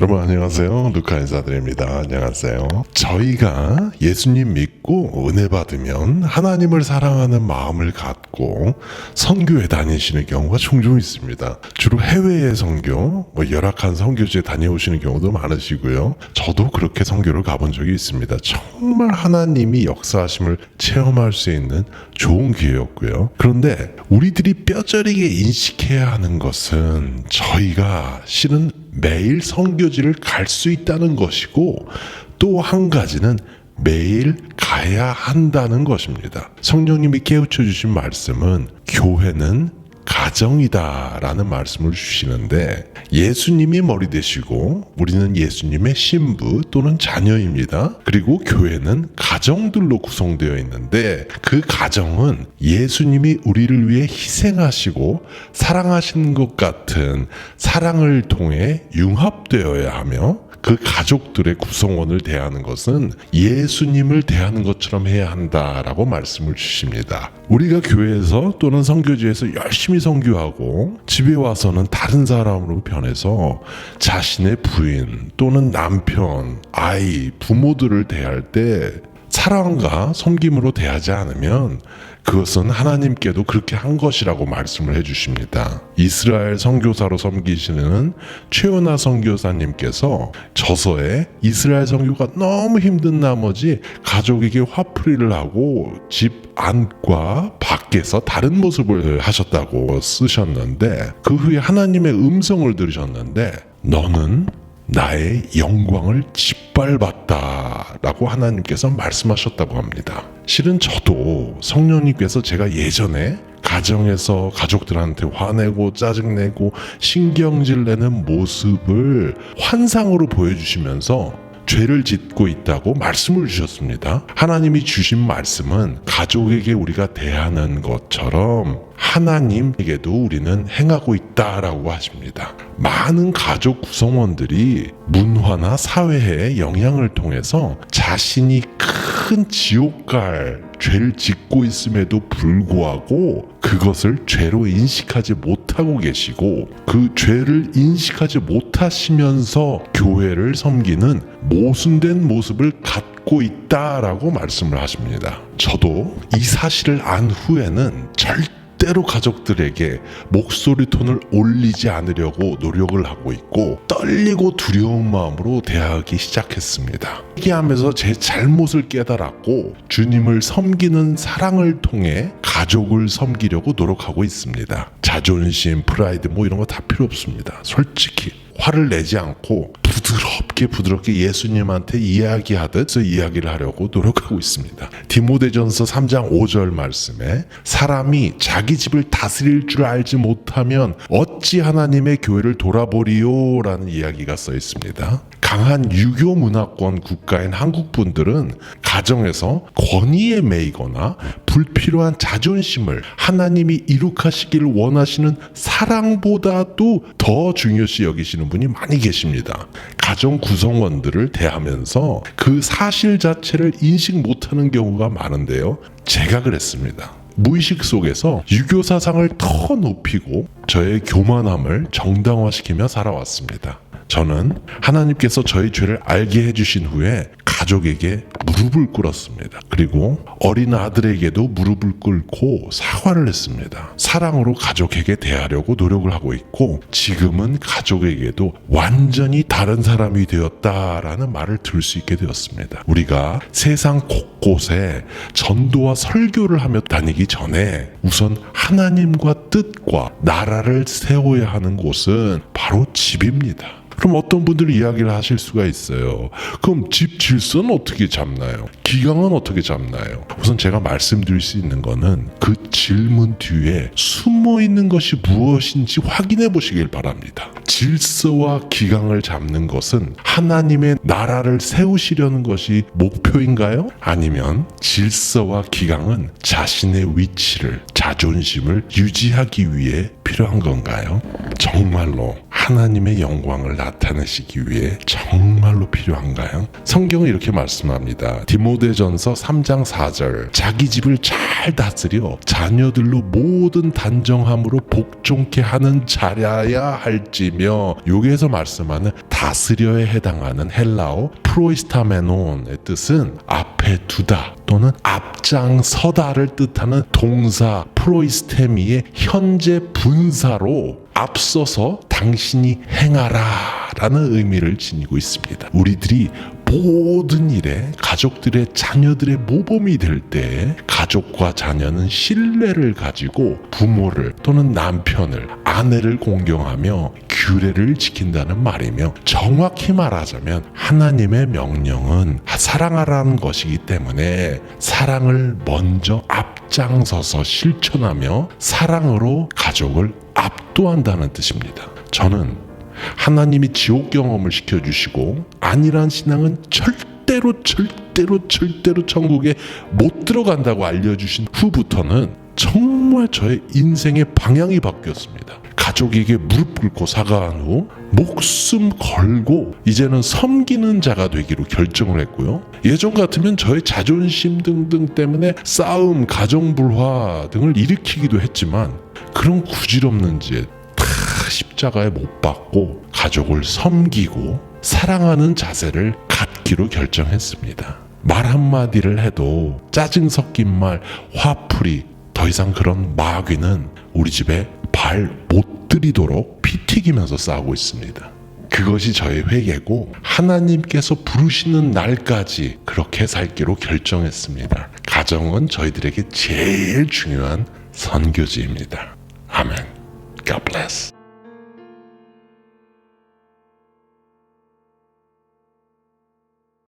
여러분 안녕하세요. 루카 인사드립니다. 안녕하세요. 저희가 예수님 믿고 은혜 받으면 하나님을 사랑하는 마음을 갖고 선교에 다니시는 경우가 종종 있습니다. 주로 해외의 선교, 열악한 선교지에 다녀오시는 경우도 많으시고요. 저도 그렇게 선교를 가본 적이 있습니다. 정말 하나님이 역사하심을 체험할 수 있는 좋은 기회였고요. 그런데 우리들이 뼈저리게 인식해야 하는 것은 저희가 실은 매일 선교지를 갈 수 있다는 것이고, 또 한 가지는 매일 가야 한다는 것입니다. 성령님이 깨우쳐 주신 말씀은 교회는 가정이다 라는 말씀을 주시는데, 예수님이 머리 되시고 우리는 예수님의 신부 또는 자녀입니다. 그리고 교회는 가정들로 구성되어 있는데, 그 가정은 예수님이 우리를 위해 희생하시고 사랑하신 것 같은 사랑을 통해 융합되어야 하며, 그 가족들의 구성원을 대하는 것은 예수님을 대하는 것처럼 해야 한다라고 말씀을 주십니다. 우리가 교회에서 또는 선교지에서 열심히 선교하고 집에 와서는 다른 사람으로 변해서 자신의 부인 또는 남편, 아이, 부모들을 대할 때 사랑과 섬김으로 대하지 않으면 그것은 하나님께도 그렇게 한 것이라고 말씀을 해주십니다. 이스라엘 선교사로 섬기시는 최연아 선교사님께서 저서에 이스라엘 선교가 너무 힘든 나머지 가족에게 화풀이를 하고 집 안과 밖에서 다른 모습을 하셨다고 쓰셨는데, 그 후에 하나님의 음성을 들으셨는데, 너는 나의 영광을 짓밟았다 라고 하나님께서 말씀하셨다고 합니다. 실은 저도 성령님께서 제가 예전에 가정에서 가족들한테 화내고 짜증내고 신경질 내는 모습을 환상으로 보여주시면서 죄를 짓고 있다고 말씀을 주셨습니다. 하나님이 주신 말씀은 가족에게 우리가 대하는 것처럼 하나님에게도 우리는 행하고 있다라고 하십니다. 많은 가족 구성원들이 문화나 사회의 영향을 통해서 자신이 큰 지옥 갈 죄를 짓고 있음에도 불구하고 그것을 죄로 인식하지 못하고 계시고, 그 죄를 인식하지 못하시면서 교회를 섬기는 모순된 모습을 갖고 있다라고 말씀을 하십니다. 저도 이 사실을 안 후에는 절대로 가족들에게 목소리 톤을 올리지 않으려고 노력을 하고 있고, 떨리고 두려운 마음으로 대하기 시작했습니다. 얘기하면서 제 잘못을 깨달았고, 주님을 섬기는 사랑을 통해 가족을 섬기려고 노력하고 있습니다. 자존심, 프라이드 이런 거 다 필요 없습니다. 솔직히 화를 내지 않고 부드럽게 예수님한테 이야기하듯 이야기를 하려고 노력하고 있습니다. 디모데전서 3장 5절 말씀에 사람이 자기 집을 다스릴 줄 알지 못하면 어찌 하나님의 교회를 돌아보리요 라는 이야기가 써 있습니다. 강한 유교 문화권 국가인 한국 분들은 가정에서 권위에 매이거나 불필요한 자존심을 하나님이 이룩하시기를 원하시는 사랑보다도 더 중요시 여기시는 분이 많이 계십니다. 가정 구성원들을 대하면서 그 사실 자체를 인식 못하는 경우가 많은데요. 제가 그랬습니다. 무의식 속에서 유교 사상을 더 높이고 저의 교만함을 정당화시키며 살아왔습니다. 저는 하나님께서 저의 죄를 알게 해주신 후에 가족에게 무릎을 꿇었습니다. 그리고 어린 아들에게도 무릎을 꿇고 사과를 했습니다. 사랑으로 가족에게 대하려고 노력을 하고 있고, 지금은 가족에게도 완전히 다른 사람이 되었다라는 말을 들을 수 있게 되었습니다. 우리가 세상 곳곳에 전도와 설교를 하며 다니기 전에 우선 하나님과 뜻과 나라를 세워야 하는 곳은 바로 집입니다. 그럼 어떤 분들이 이야기를 하실 수가 있어요. 그럼 집 질서는 어떻게 잡나요? 기강은 어떻게 잡나요? 우선 제가 말씀드릴 수 있는 거는 그 질문 뒤에 숨어 있는 것이 무엇인지 확인해 보시길 바랍니다. 질서와 기강을 잡는 것은 하나님의 나라를 세우시려는 것이 목표인가요? 아니면 질서와 기강은 자신의 위치를, 자존심을 유지하기 위해 필요한 건가요? 정말로 하나님의 영광을 나타내시기 위해 정말로 필요한가요? 성경은 이렇게 말씀합니다. 디모데전서 3장 4절 자기 집을 잘 다스려 자녀들로 모든 단정함으로 복종케 하는 자라야 할지며, 여기에서 말씀하는 다스려에 해당하는 헬라어 프로이스타메논의 뜻은 앞에 두다 또는 앞장서다를 뜻하는 동사 프로이스테미의 현재 분사로 앞서서 당신이 행하라 라는 의미를 지니고 있습니다. 우리들이 모든 일에 가족들의 자녀들의 모범이 될 때 가족과 자녀는 신뢰를 가지고 부모를 또는 남편을 아내를 공경하며 규례를 지킨다는 말이며, 정확히 말하자면 하나님의 명령은 사랑하라는 것이기 때문에 사랑을 먼저 앞장서서 실천하며 사랑으로 가족을 압도한다는 뜻입니다. 저는 하나님이 지옥 경험을 시켜주시고 안일한 신앙은 절대로 천국에 못 들어간다고 알려주신 후부터는 정말 저의 인생의 방향이 바뀌었습니다. 가족에게 무릎 꿇고 사과한 후 목숨 걸고 이제는 섬기는 자가 되기로 결정을 했고요. 예전 같으면 저의 자존심 등등 때문에 싸움, 가정불화 등을 일으키기도 했지만 그런 구질없는 짓 다 십자가에 못 박고 가족을 섬기고 사랑하는 자세를 갖기로 결정했습니다. 말 한마디를 해도 짜증 섞인 말, 화풀이, 더 이상 그런 마귀는 우리 집에 발 못 들이도록 피 튀기면서 싸우고 있습니다. 그것이 저의 회개고 하나님께서 부르시는 날까지 그렇게 살기로 결정했습니다. 가정은 저희들에게 제일 중요한 선교지입니다. 아멘. God bless.